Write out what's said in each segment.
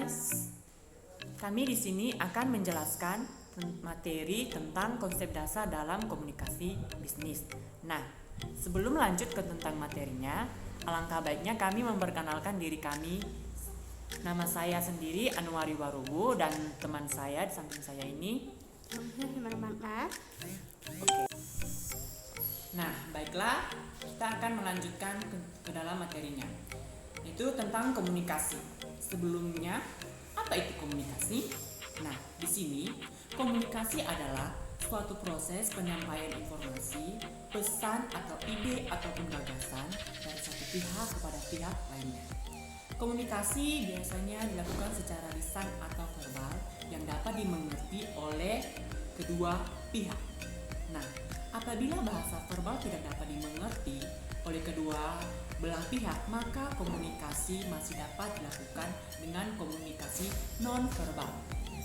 guys. Kami di sini akan menjelaskan materi tentang konsep dasar dalam komunikasi bisnis. Nah, sebelum lanjut ke tentang materinya, alangkah baiknya kami memperkenalkan diri kami. Nama saya sendiri Anwari Warubu dan teman saya di samping saya ini. Oke. Nah, baiklah, kita akan melanjutkan ke dalam materinya. Itu tentang komunikasi. Sebelumnya, apa itu komunikasi? Nah, di sini komunikasi adalah suatu proses penyampaian informasi, pesan atau ide ataupun gagasan dari satu pihak kepada pihak lainnya. Komunikasi biasanya dilakukan secara lisan atau verbal yang dapat dimengerti oleh kedua pihak. Nah, apabila bahasa verbal tidak dapat dimengerti oleh kedua belah pihak, maka komunikasi masih dapat dilakukan dengan komunikasi non-verbal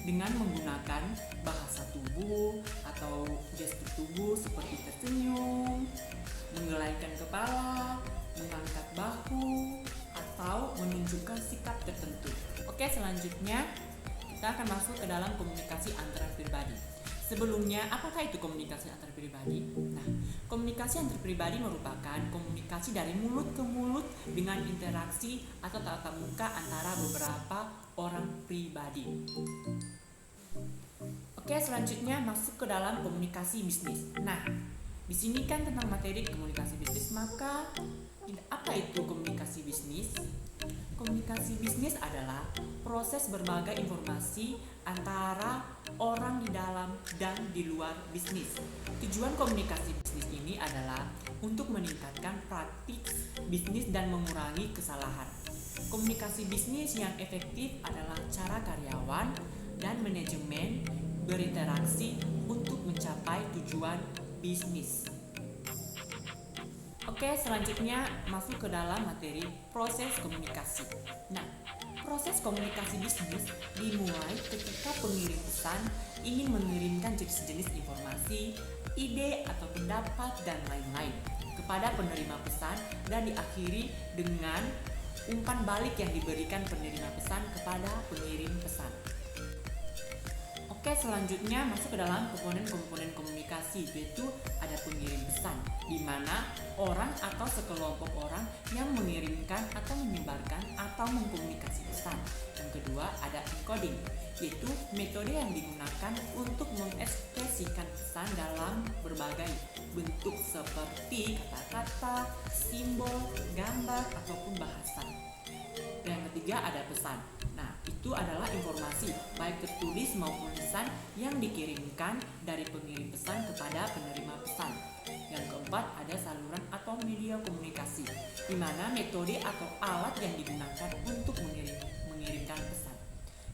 dengan menggunakan bahasa tubuh atau gestur tubuh seperti tersenyum, menggelengkan kepala, mengangkat bahu, atau menunjukkan sikap tertentu. Oke, selanjutnya kita akan masuk ke dalam komunikasi antar pribadi. Sebelumnya, apakah itu komunikasi antar pribadi? Nah, komunikasi antar pribadi merupakan komunikasi dari mulut ke mulut dengan interaksi atau tatap muka antara beberapa orang pribadi. Oke, selanjutnya masuk ke dalam komunikasi bisnis. Nah, di sini kan tentang materi komunikasi bisnis, maka apa itu komunikasi bisnis? Komunikasi bisnis adalah proses berbagai informasi antara orang di dalam dan di luar bisnis. Tujuan komunikasi bisnis ini adalah untuk meningkatkan praktik bisnis dan mengurangi kesalahan. Komunikasi bisnis yang efektif adalah cara karyawan dan manajemen berinteraksi untuk mencapai tujuan bisnis. Oke, selanjutnya masuk ke dalam materi proses komunikasi. Nah, proses komunikasi bisnis dimulai ketika pengirim pesan ingin mengirimkan jenis-jenis informasi, ide atau pendapat dan lain-lain kepada penerima pesan dan diakhiri dengan umpan balik yang diberikan penerima pesan kepada pengirim pesan. Oke, selanjutnya masuk ke dalam komponen-komponen komunikasi, yaitu ada pengirim pesan, di mana orang atau sekelompok orang yang mengirimkan atau menyebarkan atau mengkomunikasi pesan. Yang kedua ada encoding, yaitu metode yang digunakan untuk mengekspresikan pesan dalam berbagai bentuk seperti kata-kata, simbol, gambar, ataupun bahasa. Dan yang ketiga ada pesan. Nah, itu adalah informasi baik tertulis maupun lisan yang dikirimkan dari pengirim pesan kepada penerima pesan. Yang keempat ada saluran atau media komunikasi, di mana metode atau alat yang digunakan untuk mengirimkan pesan.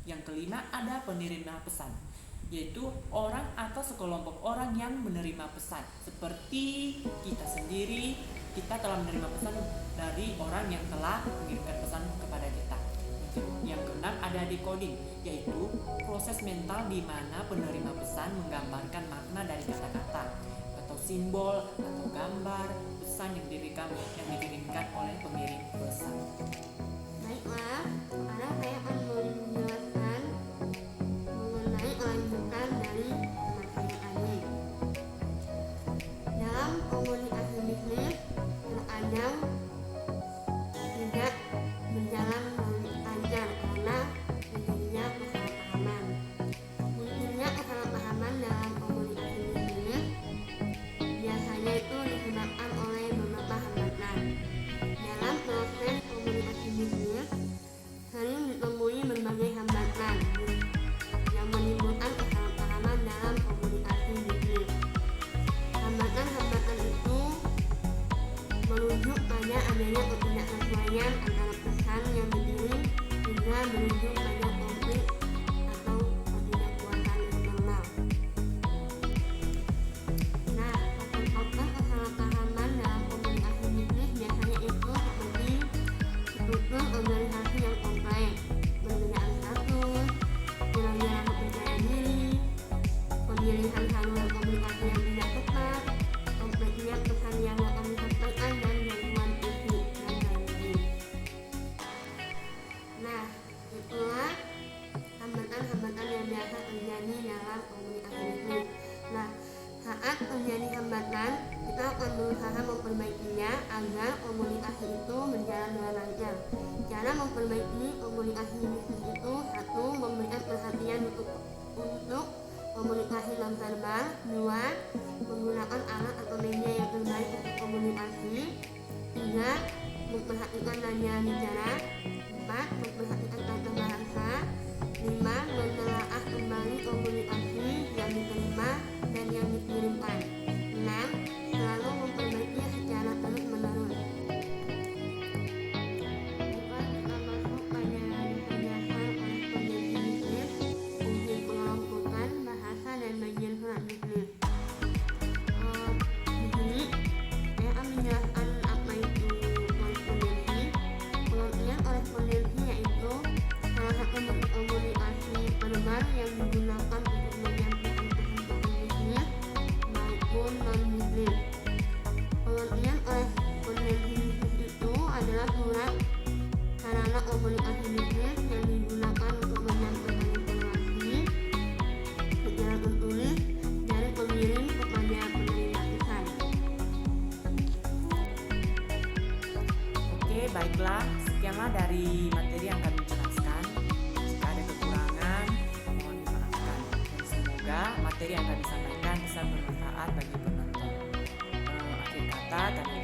Yang kelima ada penerima pesan, yaitu orang atau sekelompok orang yang menerima pesan. Seperti kita sendiri, kita telah menerima pesan dari orang yang telah mengirimkan pesan kepada kita. Yang keenam ada decoding, yaitu proses mental di mana penerima pesan menggambarkan makna dari kata-kata atau simbol atau gambar pesan yang dikirimkan oleh pengirim pesan. Baiklah, sekarang saya akan menjelaskan mengenai kelanjutan dari materi ini. Dalam komunikasi bisnis, terkadang tidak berjalan lancar karena terjadinya kesalahpahaman. Munculnya kesalahpahaman dalam komunikasi bisnis biasanya itu disebabkan oleh beberapa hambatan. Dalam proses komunikasi bisnis, sering ditemui berbagai hambatan yang menimbulkan kesalahpahaman dalam komunikasi bisnis. Hambatan-hambatan itu merujuk pada adanya ketidaksesuaian antara pesan yang dikirim hingga merujuk pada konflik atau ketidakpuasan internal. Nah, faktor-faktor kesalahpahaman dalam komunikasi bisnis biasanya itu seperti struktur organisasi yang kompleks, perbedaan status, kira-kira kepercayaan diri, pemilihan saluran komunikasi yang tidak tepat, kompleksnya pesan yang akan disampaikan dan gangguan fisik dan lain-lain. Nah, itulah memperbaiki komunikasi bisnis itu, satu, memberikan perhatian untuk komunikasi nonverbal. Dua, menggunakan alat atau media yang terbaik untuk komunikasi. Tiga, memperhatikan nada bicara. Empat, memperhatikan tata bahasa. Lima, menelaah kembali komunikasi yang diterima dan yang dikirimkan. Enam, selalu memperbaiki secara terus menerus. Jika kita masuk pada dasar korespondensi bisnis, fungsi pengelompokan, bahasa, dan bagian surat bisnis. Di sini saya akan menjelaskan apa itu korespondensi. Pengertian korespondensi yaitu salah satu bentuk komunikasi verbal yang digunakan untuk menyampaikan pesan-pesan bisnis maupun non-bisnis. Pengertian korespondensi bisnis itu adalah surat sarana komunikasi bisnis yang digunakan untuk menyampaikan informasi secara tertulis dari pengirim kepada penerima pesan. Oke, baiklah, sekianlah dari materi yang kami jelaskan. Jika ada kekurangan, mohon dimaafkan. Dan semoga materi yang kami sampaikan bisa bermanfaat bagi penonton. Akhir kata, kami